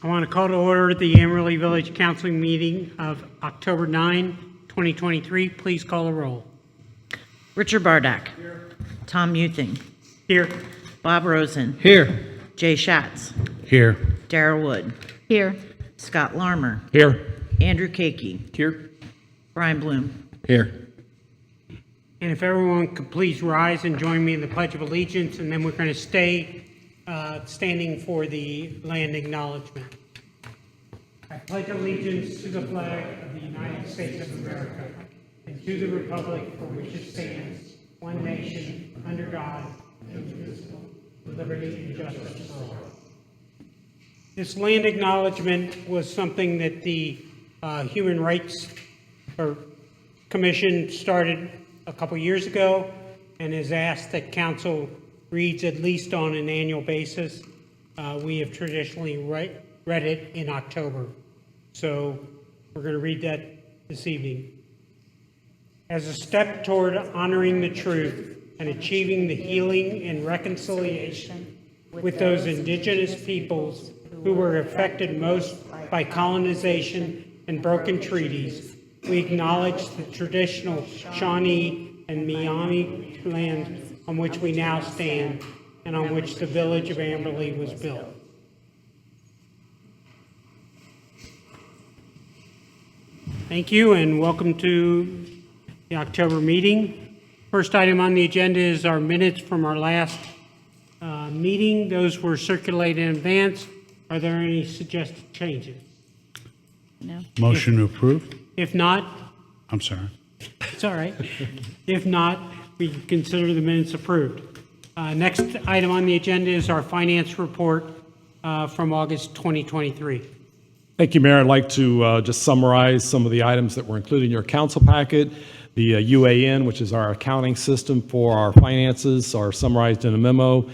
I want to call to order the Amberley Village Council meeting of October 9, 2023. Please call the roll. Richard Bardak. Here. Tom Muthing. Here. Bob Rosen. Here. Jay Schatz. Here. Darrell Wood. Here. Scott Larmer. Here. Andrew Kakey. Here. Brian Bloom. Here. And if everyone could please rise and join me in the Pledge of Allegiance, and then we're going to stay standing for the land acknowledgement. I pledge allegiance to the flag of the United States of America and to the republic for which it stands, one nation, under God, indivisible, with liberty and justice for all. This land acknowledgement was something that the Human Rights Commission started a couple years ago and has asked that council reads at least on an annual basis. We have traditionally read it in October. So we're going to read that this evening. As a step toward honoring the truth and achieving the healing and reconciliation with those indigenous peoples who were affected most by colonization and broken treaties, we acknowledge the traditional Shawnee and Miami lands on which we now stand and on which the village of Amberley was built. Thank you and welcome to the October meeting. First item on the agenda is our minutes from our last meeting. Those were circulated in advance. Are there any suggested changes? No. Motion to approve? If not, I'm sorry. it's all right. If not, we consider the minutes approved. Next item on the agenda is our finance report from August 2023. Thank you, Mayor. I'd like to just summarize some of the items that were included in your council packet. The UAN, which is our accounting system for our finances, are summarized in a memo,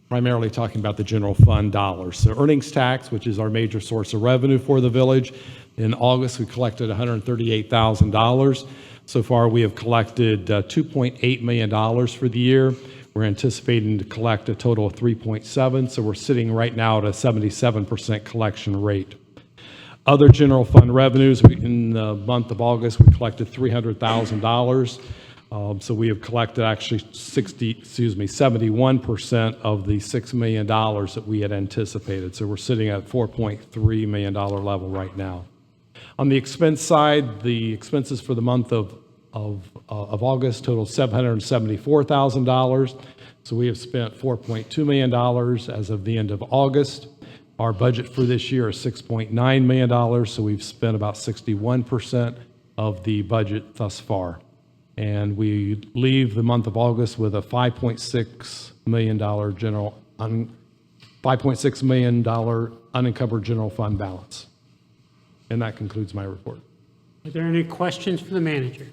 primarily talking about the general fund dollars. So earnings tax, which is our major source of revenue for the village. In August, we collected $138,000. So far, we have collected $2.8 million for the year. We're anticipating to collect a total of 3.7, so we're sitting right now at a 77% collection rate. Other general fund revenues, in the month of August, we collected $300,000. So we have collected actually 71% of the $6 million that we had anticipated. So we're sitting at $4.3 million level right now. On the expense side, the expenses for the month of August total $774,000. So we have spent $4.2 million as of the end of August. Our budget for this year is $6.9 million, so we've spent about 61% of the budget thus far. And we leave the month of August with a $5.6 million unencumbered general fund balance. And that concludes my report. Are there any questions for the manager?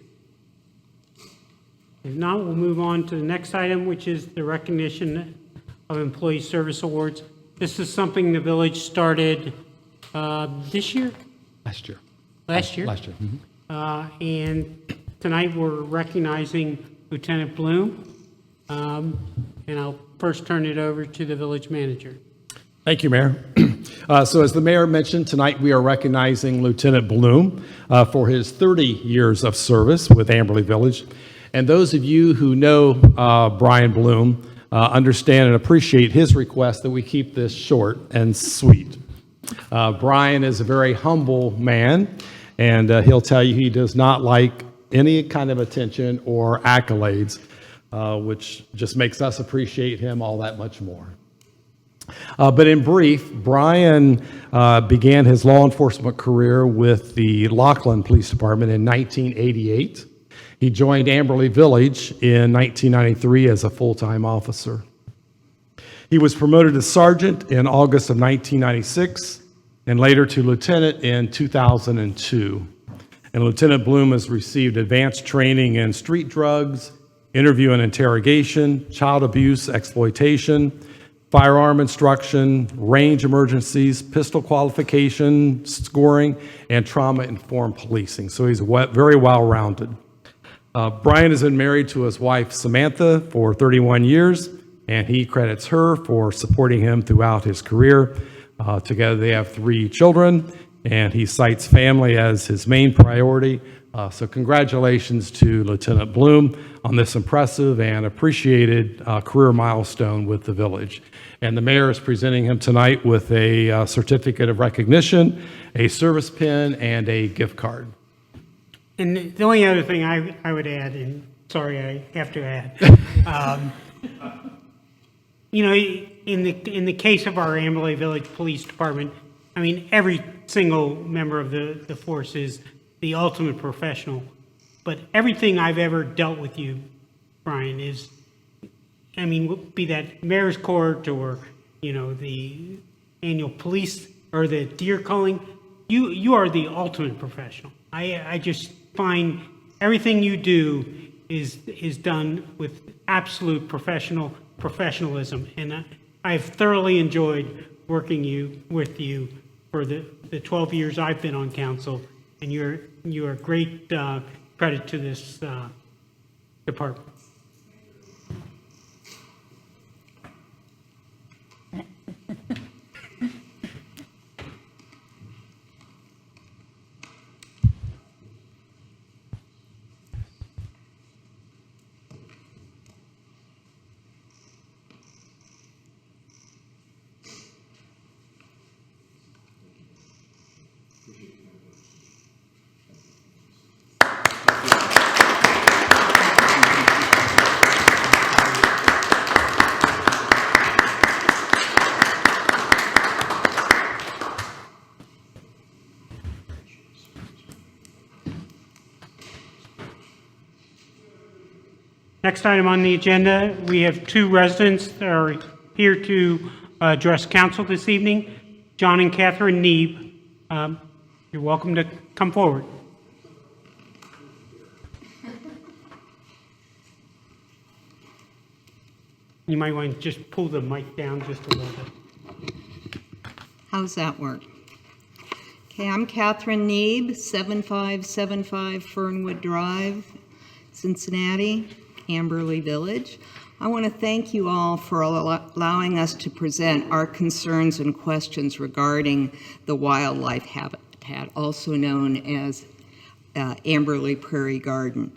If not, we'll move on to the next item, which is the recognition of employee service awards. This is something the village started this year? Last year. Last year? Last year. Mm-hmm. And tonight we're recognizing Lieutenant Bloom. And I'll first turn it over to the village manager. Thank you, Mayor. So as the mayor mentioned, tonight we are recognizing Lieutenant Bloom for his 30 years of service with Amberley Village. And those of you who know Brian Bloom understand and appreciate his request that we keep this short and sweet. Brian is a very humble man, and he'll tell you he does not like any kind of attention or accolades, which just makes us appreciate him all that much more. But in brief, Brian began his law enforcement career with the Laughlin Police Department in 1988. He joined Amberley Village in 1993 as a full-time officer. He was promoted to sergeant in August of 1996 and later to lieutenant in 2002. And Lieutenant Bloom has received advanced training in street drugs, interview and interrogation, child abuse, exploitation, firearm instruction, range emergencies, pistol qualification, scoring, and trauma-informed policing. So he's very well-rounded. Brian has been married to his wife, Samantha, for 31 years, and he credits her for supporting him throughout his career. Together, they have 3 children, and he cites family as his main priority. So congratulations to Lieutenant Bloom on this impressive and appreciated career milestone with the village. And the mayor is presenting him tonight with a certificate of recognition, a service pin, and a gift card. And the only other thing I would add, and sorry, I have to add, you know, in the case of our Amberley Village Police Department, I mean, every single member of the force is the ultimate professional. But everything I've ever dealt with you, Brian, is, I mean, be that mayor's court or, you know, the annual police or the deer culling, you are the ultimate professional. I just find everything you do is done with absolute professionalism, and I've thoroughly enjoyed working with you for the 12 years I've been on council, and you're a great credit to this department. Next item on the agenda, we have 2 residents that are here to address council this evening. John and Catherine Neeb. You're welcome to come forward. You might want to just pull the mic down just a little bit. How's that work? Okay, I'm Catherine Neeb, 7575 Fernwood Drive, Cincinnati, Amberley Village. I want to thank you all for allowing us to present our concerns and questions regarding the wildlife habitat, also known as Amberley Prairie Garden.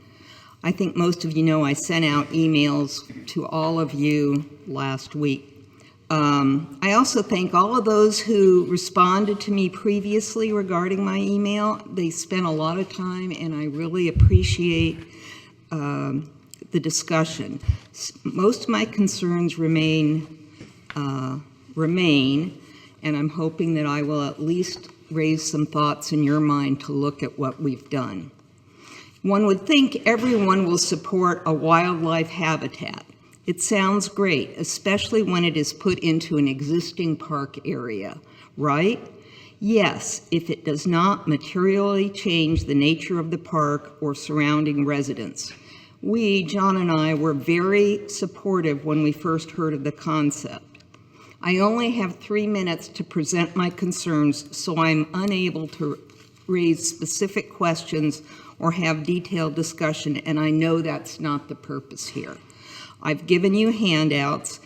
I think most of you know I sent out emails to all of you last week. I also thank all of those who responded to me previously regarding my email. They spent a lot of time, and I really appreciate the discussion. Most of my concerns remain, and I'm hoping that I will at least raise some thoughts in your mind to look at what we've done. One would think everyone will support a wildlife habitat. It sounds great, especially when it is put into an existing park area, right? Yes, if it does not materially change the nature of the park or surrounding residents. We, John and I, were very supportive when we first heard of the concept. I only have 3 minutes to present my concerns, so I'm unable to raise specific questions or have detailed discussion, and I know that's not the purpose here. I've given you handouts,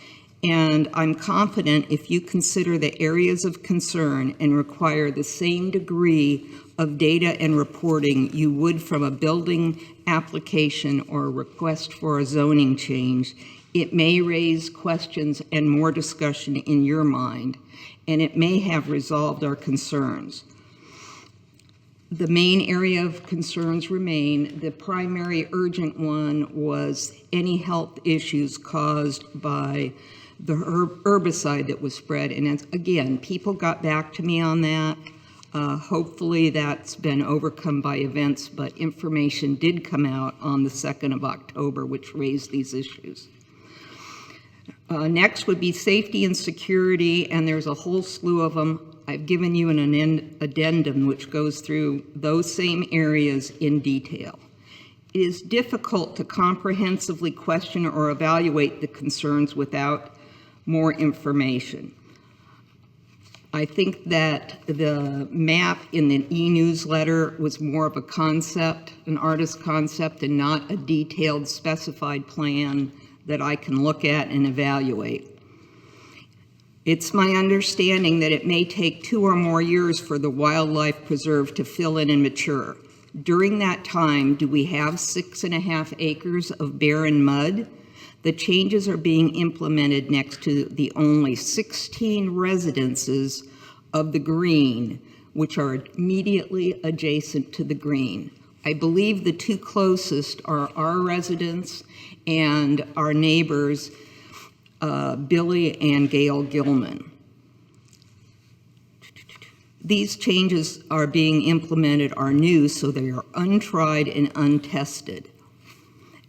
and I'm confident if you consider the areas of concern and require the same degree of data and reporting you would from a building application or a request for a zoning change, it may raise questions and more discussion in your mind, and it may have resolved our concerns. The main area of concerns remain. The primary urgent one was any health issues caused by the herbicide that was spread. And again, people got back to me on that. Hopefully that's been overcome by events, but information did come out on the 2nd of October, which raised these issues. Next would be safety and security, and there's a whole slew of them. I've given you an addendum which goes through those same areas in detail. It is difficult to comprehensively question or evaluate the concerns without more information. I think that the map in the e-newsletter was more of a concept, an artist's concept, and not a detailed specified plan that I can look at and evaluate. It's my understanding that it may take 2 or more years for the wildlife preserve to fill in and mature. During that time, do we have 6.5 acres of barren mud? The changes are being implemented next to the only 16 residences of the green, which are immediately adjacent to the green. I believe the 2 closest are our residents and our neighbors, Billy and Gail Gilman. These changes are being implemented are new, so they are untried and untested.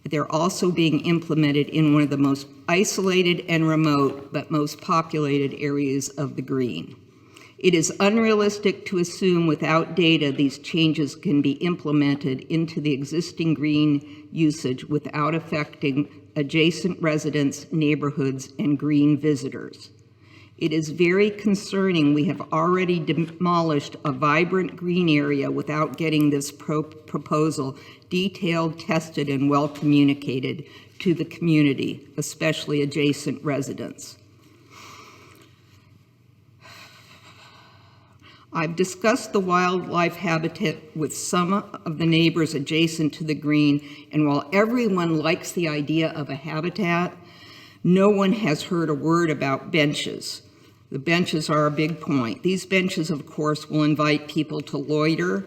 They're also being implemented in one of the most isolated and remote but most populated areas of the green. It is unrealistic to assume without data these changes can be implemented into the existing green usage without affecting adjacent residents, neighborhoods, and green visitors. It is very concerning we have already demolished a vibrant green area without getting this proposal detailed, tested, and well communicated to the community, especially adjacent residents. I've discussed the wildlife habitat with some of the neighbors adjacent to the green, and while everyone likes the idea of a habitat, no one has heard a word about benches. The benches are a big point. These benches, of course, will invite people to loiter,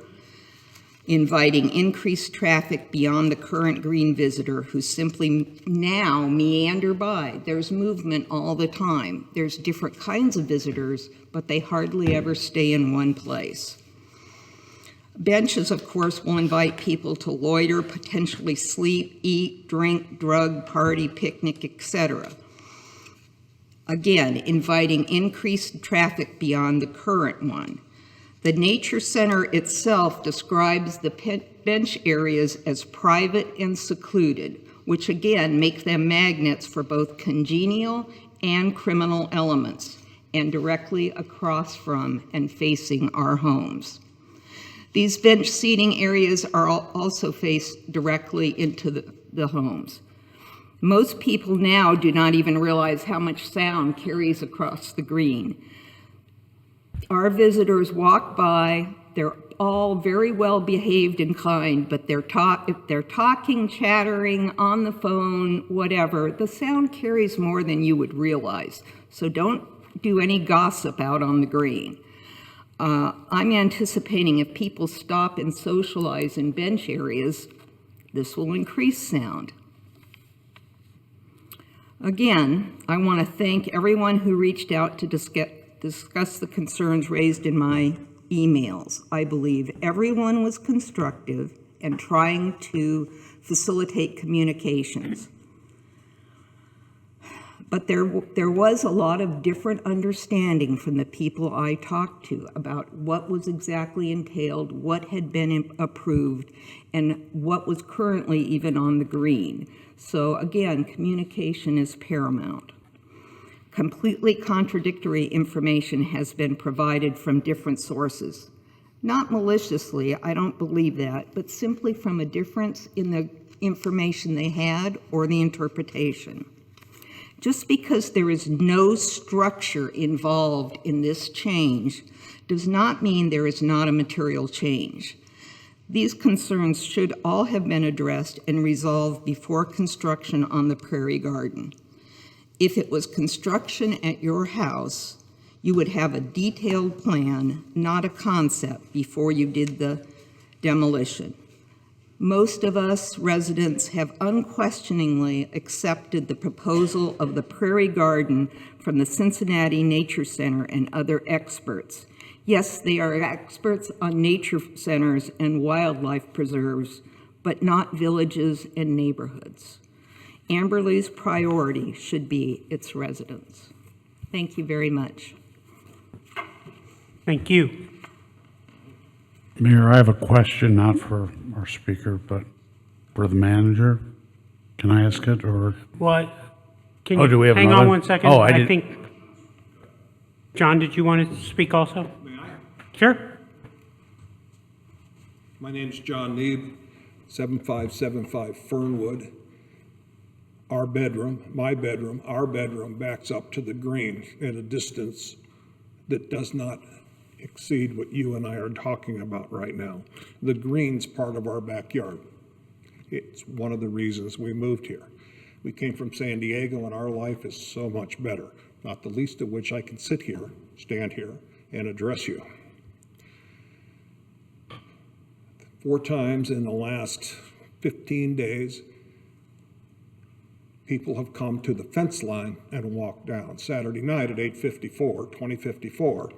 inviting increased traffic beyond the current green visitor who simply now meander by. There's movement all the time. There's different kinds of visitors, but they hardly ever stay in one place. Benches, of course, will invite people to loiter, potentially sleep, eat, drink, drug, party, picnic, etc. Again, inviting increased traffic beyond the current one. The Nature Center itself describes the bench areas as private and secluded, which again make them magnets for both congenial and criminal elements, and directly across from and facing our homes. These bench seating areas are also faced directly into the homes. Most people now do not even realize how much sound carries across the green. Our visitors walk by, they're all very well behaved and kind, but if they're talking, chattering, on the phone, whatever, the sound carries more than you would realize. So don't do any gossip out on the green. I'm anticipating if people stop and socialize in bench areas, this will increase sound. Again, I want to thank everyone who reached out to discuss the concerns raised in my emails. I believe everyone was constructive and trying to facilitate communications. But there was a lot of different understanding from the people I talked to about what was exactly entailed, what had been approved, and what was currently even on the green. So again, communication is paramount. Completely contradictory information has been provided from different sources. Not maliciously, I don't believe that, but simply from a difference in the information they had or the interpretation. Just because there is no structure involved in this change does not mean there is not a material change. These concerns should all have been addressed and resolved before construction on the Prairie Garden. If it was construction at your house, you would have a detailed plan, not a concept, before you did the demolition. Most of us residents have unquestioningly accepted the proposal of the Prairie Garden from the Cincinnati Nature Center and other experts. Yes, they are experts on nature centers and wildlife preserves, but not villages and neighborhoods. Amberley's priority should be its residents. Thank you very much. Thank you. Mayor, I have a question, not for our speaker, but for the manager. Can I ask it, or? What? Can Oh, do we have hang another? on one second? Oh, I I didn't- think, John, did you want to speak also? May I? Sure. My name's John Neeb, 7575 Fernwood. our bedroom, my bedroom, our bedroom backs up to the green at a distance that does not exceed what you and I are talking about right now. The green's part of our backyard. It's one of the reasons we moved here. We came from San Diego and our life is so much better, not the least of which I can sit here, stand here, and address you. 4 times in the last 15 days, people have come to the fence line and walked down. Saturday night at 20:54,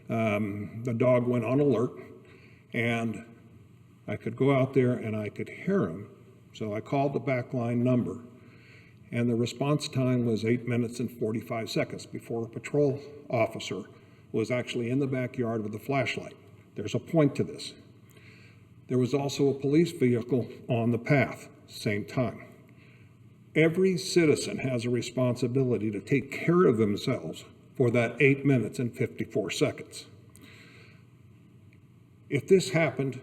the dog went on alert, and I could go out there and I could hear him. So I called the backline number, and the response time was 8 minutes and 45 seconds before a patrol officer was actually in the backyard with a flashlight. There's a point to this. There was also a police vehicle on the path, same time. Every citizen has a responsibility to take care of themselves for that 8 minutes and 54 seconds. If this happened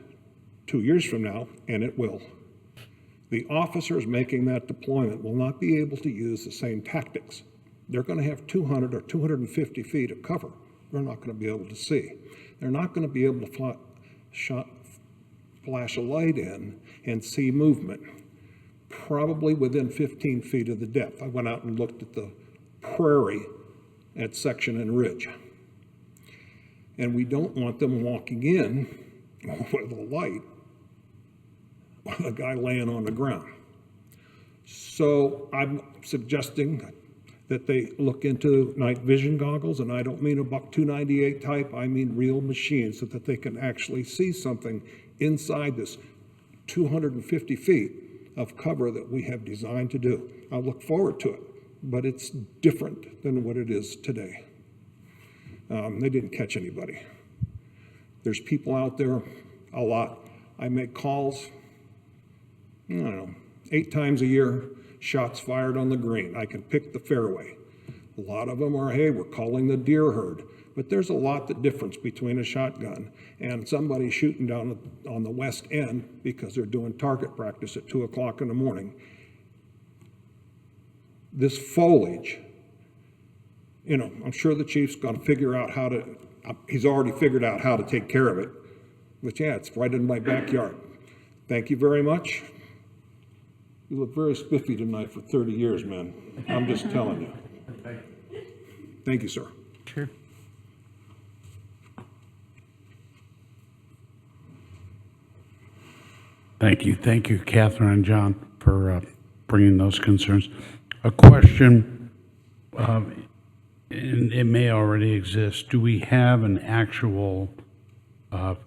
2 years from now, and it will, the officers making that deployment will not be able to use the same tactics. They're going to have 200 or 250 feet of cover. They're not going to be able to see. They're not going to be able to flash a light in and see movement, probably within 15 feet of the depth. I went out and looked at the prairie at Section and Ridge. And we don't want them walking in with a light with a guy laying on the ground. So I'm suggesting that they look into night vision goggles, and I don't mean a Buck 298 type, I mean real machines, so that they can actually see something inside this 250 feet of cover that we have designed to do. I look forward to it, but it's different than what it is today. They didn't catch anybody. There's people out there, a lot. I make calls, I don't know, 8 times a year, shots fired on the green. I can pick the fairway. A lot of them are, hey, we're calling the deer herd. But there's a lot of difference between a shotgun and somebody shooting down on the west end because they're doing target practice at 2 o'clock in the morning. This foliage, you know, I'm sure the chief's going to figure out how to, he's already figured out how to take care of it. But yeah, it's right in my backyard. Thank you very much. You look very spiffy tonight for 30 years, man. I'm just telling you. Thank you, sir. Sure. Thank you, Catherine and John, for bringing those concerns. A question, and it may already exist. Do we have an actual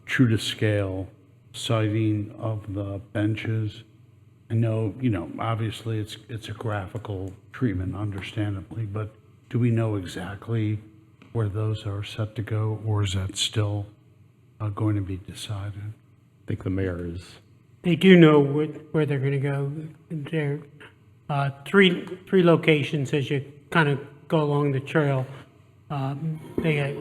true to scale sighting of the benches? I know, you know, obviously it's a graphical treatment, understandably, but do we know exactly where those are set to go, or is that still going to be decided? I think the mayor is. They do know where they're going to go. There are three locations as you kind of go along the trail. They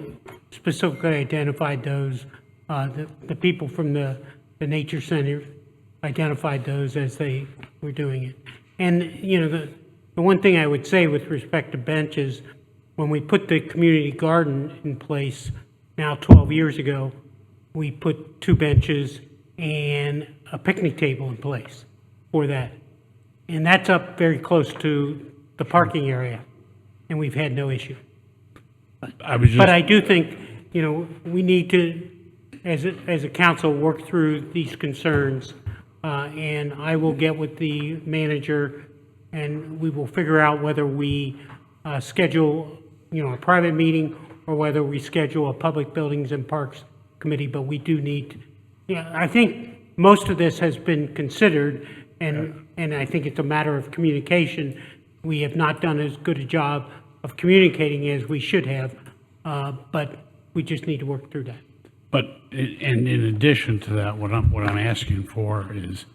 specifically identified those. The people from the Nature Center identified those as they were doing it. And, you know, the one thing I would say with respect to benches, when we put the community garden in place now 12 years ago, we put 2 benches and a picnic table in place for that. And that's up very close to the parking area, and we've had no issue. But I do think, you know, we need to, as a council, work through these concerns, and I will get with the manager, and we will figure out whether we schedule, you know, a private meeting or whether we schedule a public buildings and parks committee. But we do need, yeah, I think most of this has been considered, and I think it's a matter of communication. We have not done as good a job of communicating as we should have, but we just need to work through that. But, and in addition to that, what I'm asking for is,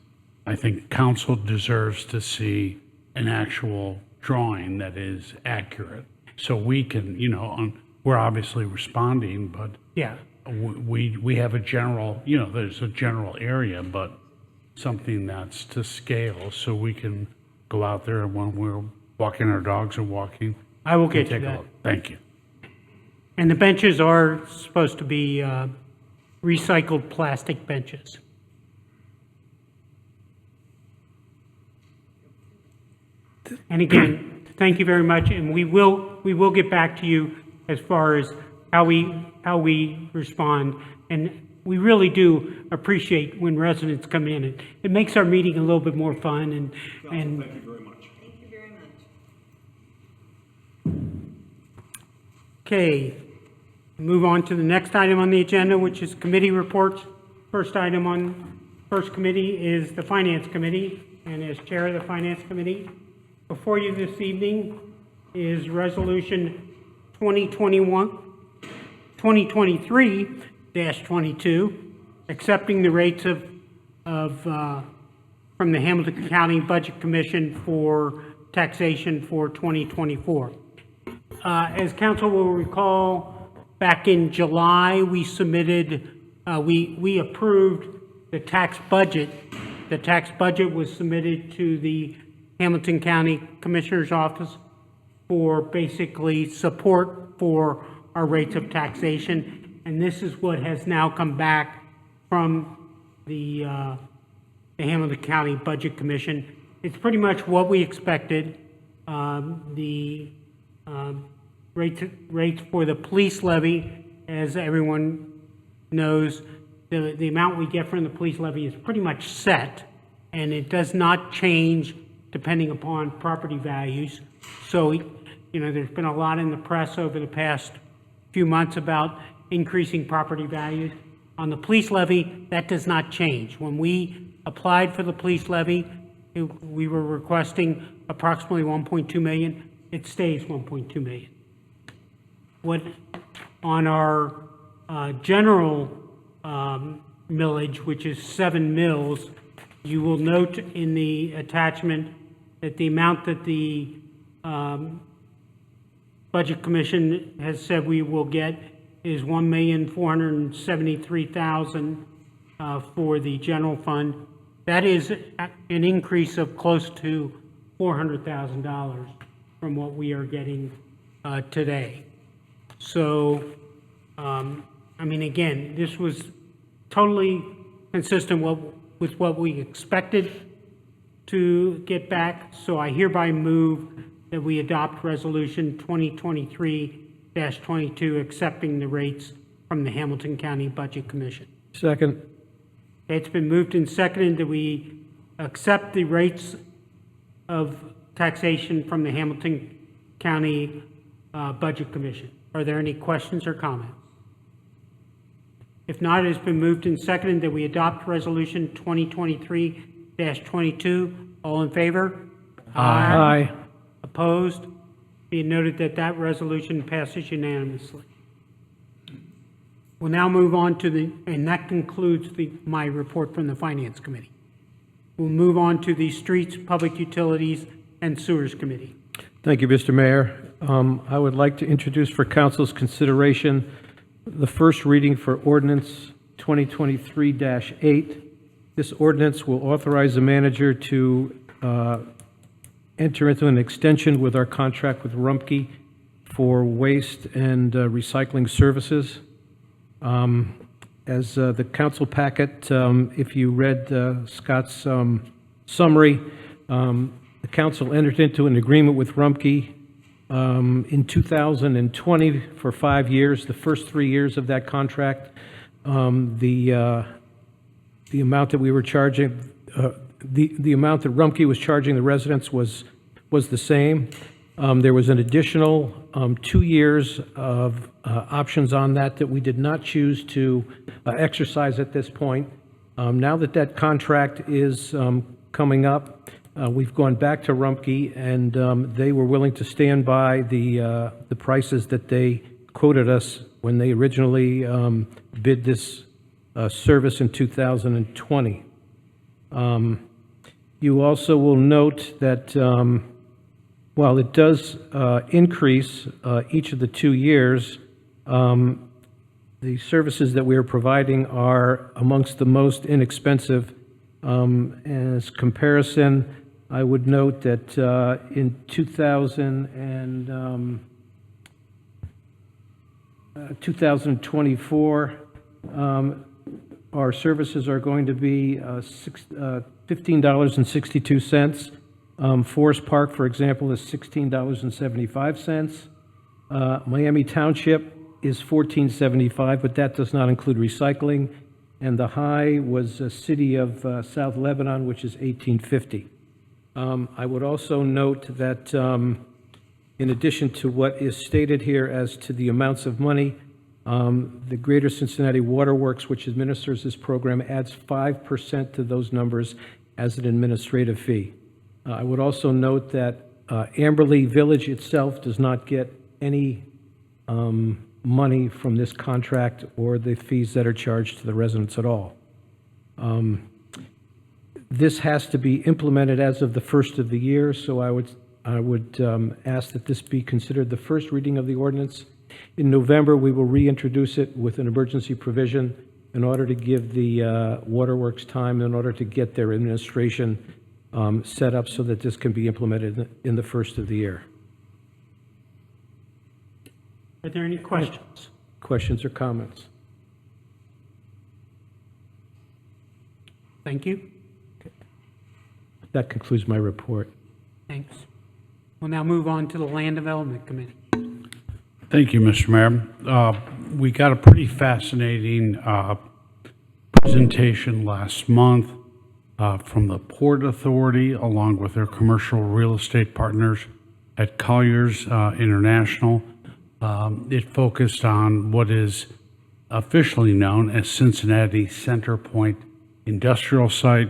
I think council deserves to see an actual drawing that is accurate. So we can, you know, we're obviously responding, but Yeah. we have a general, you know, there's a general area, but something that's to scale so we can go out there when we're walking our dogs or walking. I will and get you take a that. look. Thank you. And the benches are supposed to be recycled plastic benches. And again, thank you very much, and we will get back to you as far as how we respond. And we really do appreciate when residents come in. It makes our meeting a little bit more fun and Thank you very much. Thank you very much. Okay, move on to the next item on the agenda, which is committee reports. First item on first committee is the Finance Committee, and as Chair of the Finance Committee, before you this evening is Resolution 2023-22, accepting the rates from the Hamilton County Budget Commission for taxation for 2024. As council will recall, back in July, we submitted, we approved the tax budget. The tax budget was submitted to the Hamilton County Commissioner's Office for basically support for our rates of taxation. And this is what has now come back from the Hamilton County Budget Commission. It's pretty much what we expected. The rates for the police levy, as everyone knows, the amount we get from the police levy is pretty much set, and it does not change depending upon property values. So, there's been a lot in the press over the past few months about increasing property values. On the police levy, that does not change. When we applied for the police levy, we were requesting approximately 1.2 million. It stays 1.2 million. What on our general millage, which is 7 mills, you will note in the attachment that the amount that the Budget Commission has said we will get is $1,473,000 for the general fund. That is an increase of close to $400,000 from what we are getting today. So, again, this was totally consistent with what we expected to get back. So I hereby move that we adopt Resolution 2023-22, accepting the rates from the Hamilton County Budget Commission. Second. Okay, it's been moved and seconded that we accept the rates of taxation from the Hamilton County Budget Commission. Are there any questions or comments? If not, it has been moved and seconded that we adopt Resolution 2023-22. All in favor? Aye. Opposed? Be it noted that that resolution passes unanimously. We'll now move on to and that concludes my report from the Finance Committee. We'll move on to the Streets, Public Utilities, and Sewers Committee. Thank you, Mr. Mayor. I would like to introduce for council's consideration the first reading for ordinance 2023-8. This ordinance will authorize the manager to enter into an extension with our contract with Rumpke for waste and recycling services. As the council packet, if you read Scott's summary, the council entered into an agreement with Rumpke in 2020 for 5 years. The first 3 years of that contract, the amount that we were charging, the amount that Rumpke was charging the residents was the same. There was an additional 2 years of options on that we did not choose to exercise at this point. Now that that contract is coming up, we've gone back to Rumpke, and they were willing to stand by the prices that they quoted us when they originally bid this service in 2020. You also will note that while it does increase each of the 2 years, the services that we are providing are amongst the most inexpensive. As comparison, I would note that in 2024, our services are going to be $15.62. Forest Park, for example, is $16.75. Miami Township is $14.75, but that does not include recycling. And the high was a City of South Lebanon, which is $18.50. I would also note that in addition to what is stated here as to the amounts of money, the Greater Cincinnati Waterworks, which administers this program, adds 5% to those numbers as an administrative fee. I would also note that Amberley Village itself does not get any money from this contract or the fees that are charged to the residents at all. This has to be implemented as of the first of the year, so I would ask that this be considered the first reading of the ordinance. In November, we will reintroduce it with an emergency provision in order to give the waterworks time, in order to get their administration set up so that this can be implemented in the first of the year. Are there any questions? Questions or comments? Thank you. That concludes my report. Thanks. We'll now move on to the Land Development Committee. Thank you, Mr. Mayor. We got a pretty fascinating presentation last month from the Port Authority, along with their commercial real estate partners at Colliers International. It focused on what is officially known as Cincinnati Center Point Industrial Site.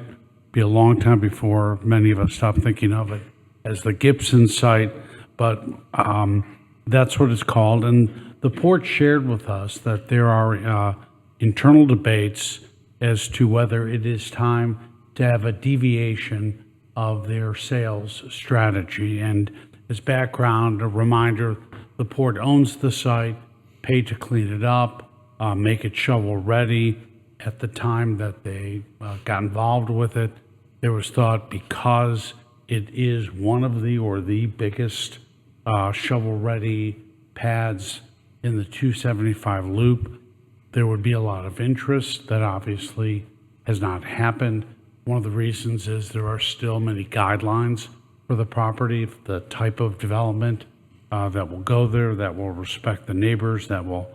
Be a long time before many of us stopped thinking of it as the Gibson site, but that's what it's called. And the port shared with us that there are internal debates as to whether it is time to have a deviation of their sales strategy. And as background, a reminder, the port owns the site, paid to clean it up, make it shovel ready. At the time that they got involved with it, there was thought because it is one of the or the biggest shovel-ready pads in the 275 loop, there would be a lot of interest. That obviously has not happened. One of the reasons is there are still many guidelines for the property, the type of development that will go there, that will respect the neighbors, that will,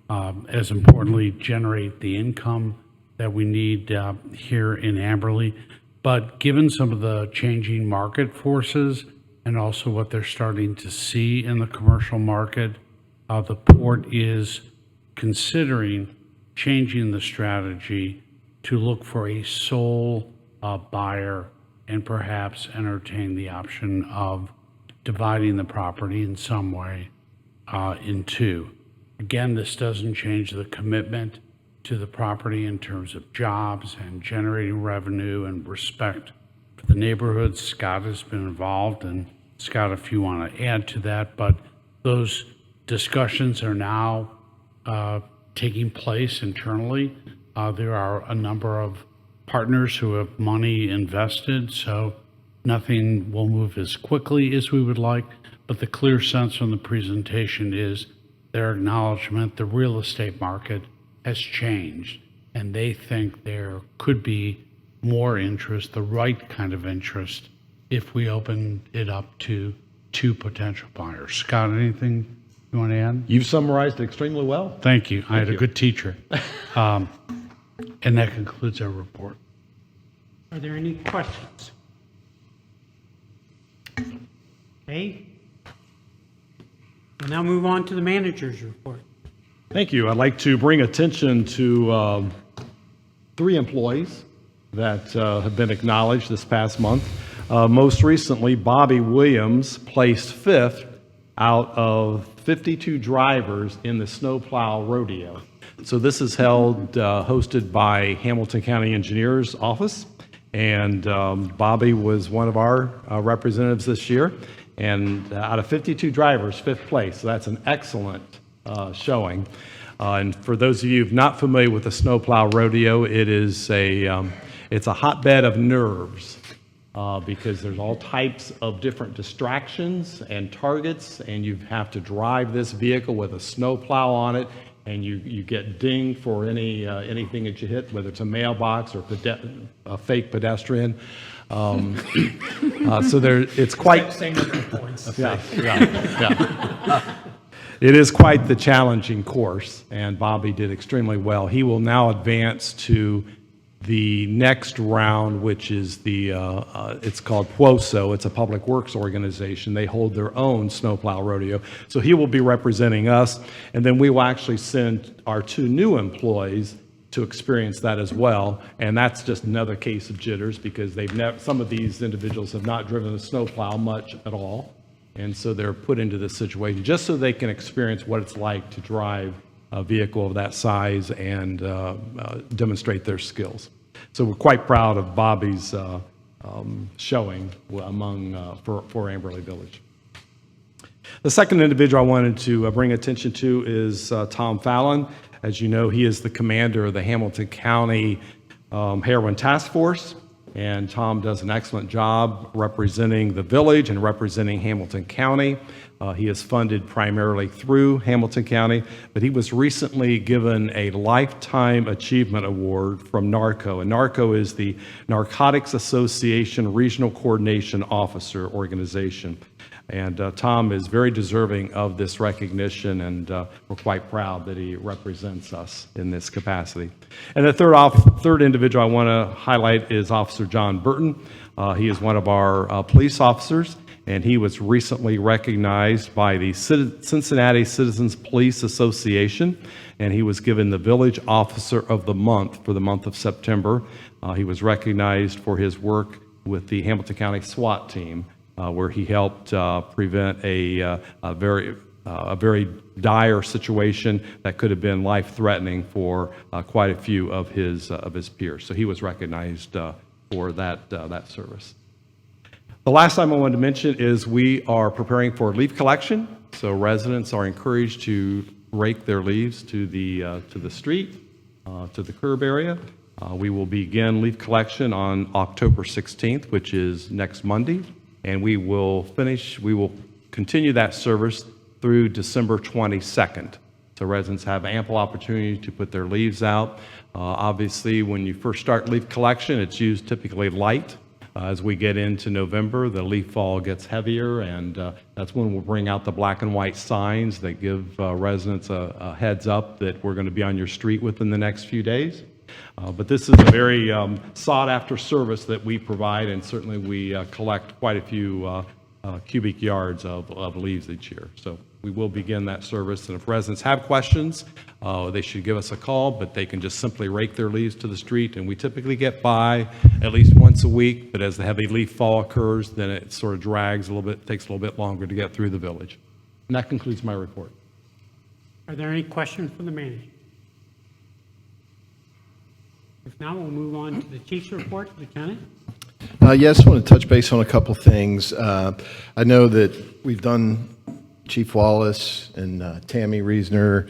as importantly, generate the income that we need here in Amberley. But given some of the changing market forces and also what they're starting to see in the commercial market, the port is considering changing the strategy to look for a sole buyer and perhaps entertain the option of dividing the property in some way in two. Again, this doesn't change the commitment to the property in terms of jobs and generating revenue and respect for the neighborhood. Scott has been involved, and Scott, if you want to add to that, but those discussions are now taking place internally. There are a number of partners who have money invested, so nothing will move as quickly as we would like, but the clear sense from the presentation is their acknowledgement the real estate market has changed, and they think there could be more interest, the right kind of interest, if we open it up to two potential buyers. Scott, anything you want to add? You've summarized it extremely well. Thank you. I had a you. good teacher. And that concludes our report. Are there any questions? Okay. We'll now move on to the manager's report. Thank you. I'd like to bring attention to 3 employees that have been acknowledged this past month. Most recently, Bobby Williams placed 5th out of 52 drivers in the snowplow rodeo. So this is hosted by Hamilton County Engineers Office, and Bobby was one of our representatives this year. And out of 52 drivers, 5th place. So that's an excellent showing. And for those of you who've not familiar with the snowplow rodeo, it is it's a hotbed of nerves. because there's all types of different distractions and targets, and you have to drive this vehicle with a snowplow on it, and you get dinged for anything that you hit, whether it's a mailbox or a fake pedestrian. So it's quite. Same number of points. Yeah. It is quite the challenging course, and Bobby did extremely well. He will now advance to the next round, which is it's called PWOSO. It's a public works organization. They hold their own snowplow rodeo. So he will be representing us, and then we will actually send our 2 new employees to experience that as well. And that's just another case of jitters, because some of these individuals have not driven a snowplow much at all. And so they're put into this situation just so they can experience what it's like to drive a vehicle of that size and demonstrate their skills. So we're quite proud of Bobby's showing for Amberley Village. The second individual I wanted to bring attention to is Tom Fallon. As you know, he is the commander of the Hamilton County Heroin Task Force. And Tom does an excellent job representing the village and representing Hamilton County. He is funded primarily through Hamilton County, but he was recently given a Lifetime Achievement Award from NARCO. And NARCO is the Narcotics Association Regional Coordination Officer organization. And Tom is very deserving of this recognition, and we're quite proud that he represents us in this capacity. And the third individual I want to highlight is Officer John Burton. He is one of our police officers, and he was recently recognized by the Cincinnati Citizens Police Association, and he was given the Village Officer of the Month for the month of September. He was recognized for his work with the Hamilton County SWAT team, where he helped prevent a very dire situation that could have been life-threatening for quite a few of his peers. So he was recognized for that service. The last time I wanted to mention is we are preparing for leaf collection. So residents are encouraged to rake their leaves to the street, to the curb area. We will begin leaf collection on October 16th, which is next Monday. And we will continue that service through December 22nd. So residents have ample opportunity to put their leaves out. Obviously, when you first start leaf collection, it's used typically light. As we get into November, the leaf fall gets heavier, and that's when we'll bring out the black and white signs that give residents a heads up that we're going to be on your street within the next few days. But this is a very sought-after service that we provide, and certainly we collect quite a few cubic yards of leaves each year. So we will begin that service, and if residents have questions, they should give us a call, but they can just simply rake their leaves to the street, and we typically get by at least once a week, but as the heavy leaf fall occurs, then it sort of drags a little bit, takes a little bit longer to get through the village. And that concludes my report. Are there any questions for the manager? If not, we'll move on to the chief's report. Lieutenant? Yes, I want to touch base on a couple things. I know that we've done, Chief Wallace and Tammy Reesner,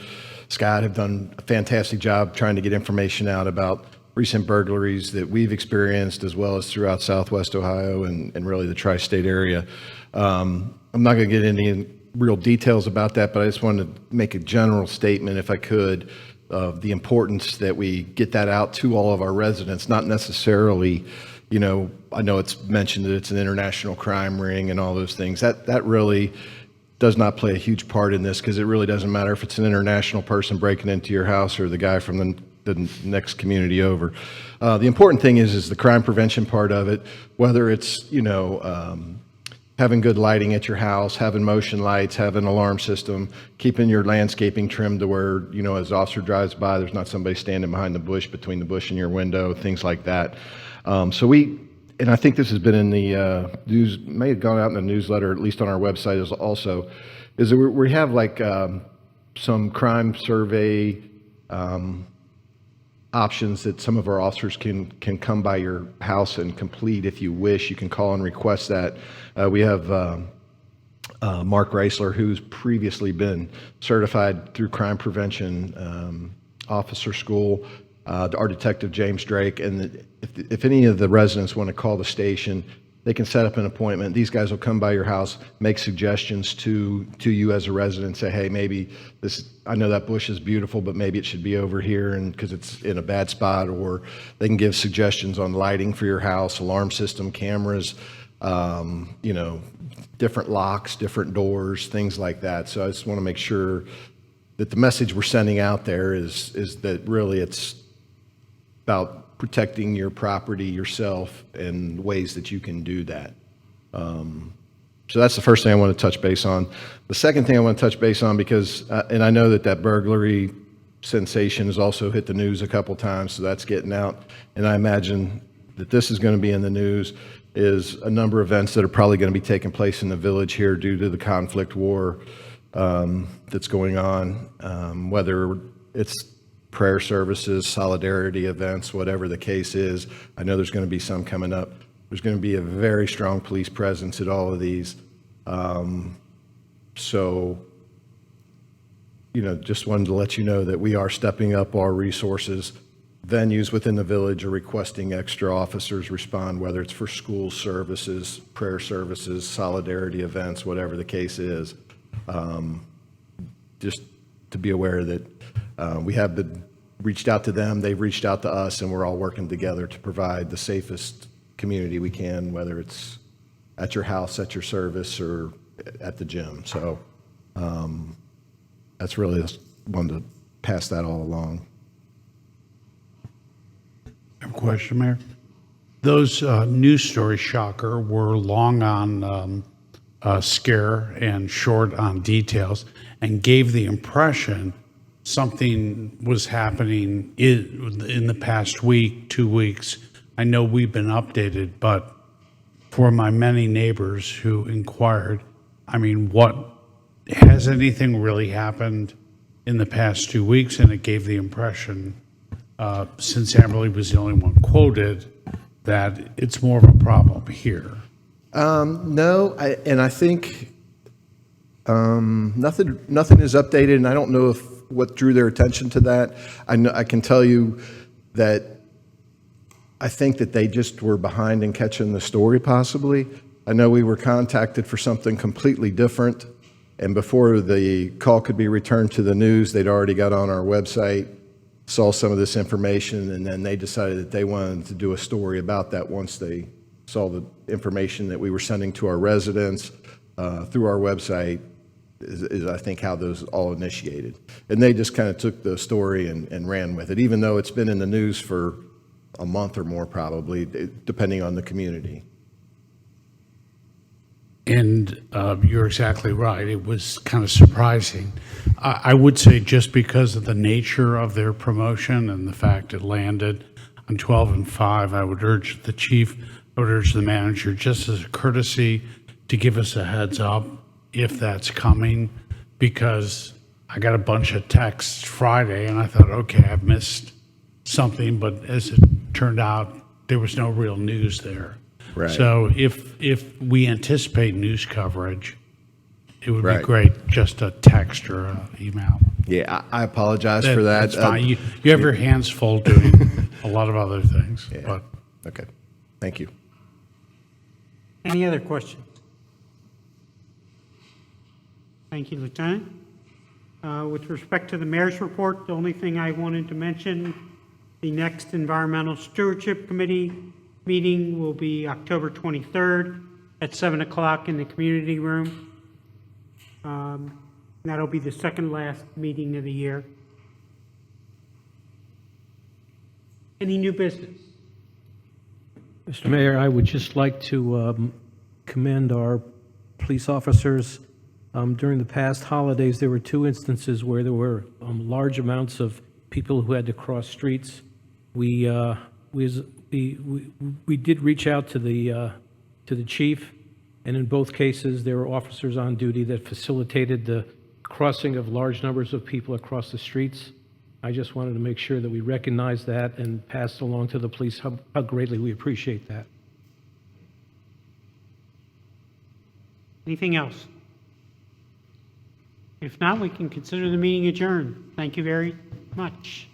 Scott have done a fantastic job trying to get information out about recent burglaries that we've experienced, as well as throughout Southwest Ohio and really the tri-state area. I'm not going to get into any real details about that, but I just wanted to make a general statement, if I could, of the importance that we get that out to all of our residents, not necessarily, you know, I know it's mentioned that it's an international crime ring and all those things. That really does not play a huge part in this, because it really doesn't matter if it's an international person breaking into your house or the guy from the next community over. The important thing is the crime prevention part of it, whether it's, you know, having good lighting at your house, having motion lights, having an alarm system, keeping your landscaping trimmed to where, you know, as the officer drives by, there's not somebody standing behind the bush, between the bush and your window, things like that. And I think this has been in the news, may have gone out in the newsletter, at least on our website is that we have like some crime survey options that some of our officers can come by your house and complete if you wish. You can call and request that. We have Mark Reisler, who's previously been certified through crime prevention officer school, our detective James Drake, and if any of the residents want to call the station, they can set up an appointment. These guys will come by your house, make suggestions to you as a resident, say, hey, maybe this, I know that bush is beautiful, but maybe it should be over here and because it's in a bad spot, or they can give suggestions on lighting for your house, alarm system, cameras, you know, different locks, different doors, things like that. So I just want to make sure that the message we're sending out there is that really it's about protecting your property yourself and ways that you can do that. So that's the first thing I want to touch base on. The second thing I want to touch base on, because, and I know that burglary sensation has also hit the news a couple times, so that's getting out. And I imagine that this is going to be in the news, is a number of events that are probably going to be taking place in the village here due to the conflict war that's going on, whether it's prayer services, solidarity events, whatever the case is. I know there's going to be some coming up. There's going to be a very strong police presence at all of these. So, you know, just wanted to let you know that we are stepping up our resources. Venues within the village are requesting extra officers respond, whether it's for school services, prayer services, solidarity events, whatever the case is. Just to be aware that we have reached out to them, they've reached out to us, and we're all working together to provide the safest community we can, whether it's at your house, at your service, or at the gym. So that's really just wanted to pass that all along. I have a question, Mayor. Those news stories, shocker, were long on scare and short on details, and gave the impression something was happening in the past week, 2 weeks. I know we've been updated, but for my many neighbors who inquired, I mean, has anything really happened in the past 2 weeks? And it gave the impression, since Amberley was the only one quoted, that it's more of a problem here. No, I think nothing is updated, and I don't know what drew their attention to that. I can tell you that I think that they just were behind in catching the story, possibly. I know we were contacted for something completely different, and before the call could be returned to the news, they'd already got on our website, saw some of this information, and then they decided that they wanted to do a story about that once they saw the information that we were sending to our residents through our website, is I think how those all initiated. And they just kind of took the story and ran with it, even though it's been in the news for a month or more probably, depending on the community. And you're exactly right. It was kind of surprising. I would say just because of the nature of their promotion and the fact it landed on 12 and 5, I would urge the chief, I would urge the manager, just as a courtesy, to give us a heads up if that's coming, because I got a bunch of texts Friday and I thought, okay, I've missed something, but as it turned out, there was no real news there. Right. So if we anticipate news coverage, it would Right. be great, just a text or an email. Yeah, I apologize for that. That's fine. You have your hands full doing a lot of other things. Yeah. But Okay, thank you. Any other questions? Thank you, Lieutenant. With respect to the mayor's report, the only thing I wanted to mention, the next Environmental Stewardship Committee meeting will be October 23rd at 7 o'clock in the community room. That'll be the second last meeting of the year. Any new business? Mr. Mayor, I would just like to commend our police officers. During the past holidays, there were 2 instances where there were large amounts of people who had to cross streets. We did reach out to the chief, and in both cases, there were officers on duty that facilitated the crossing of large numbers of people across the streets. I just wanted to make sure that we recognize that and pass along to the police how greatly we appreciate that. Anything else? If not, we can consider the meeting adjourned. Thank you very much.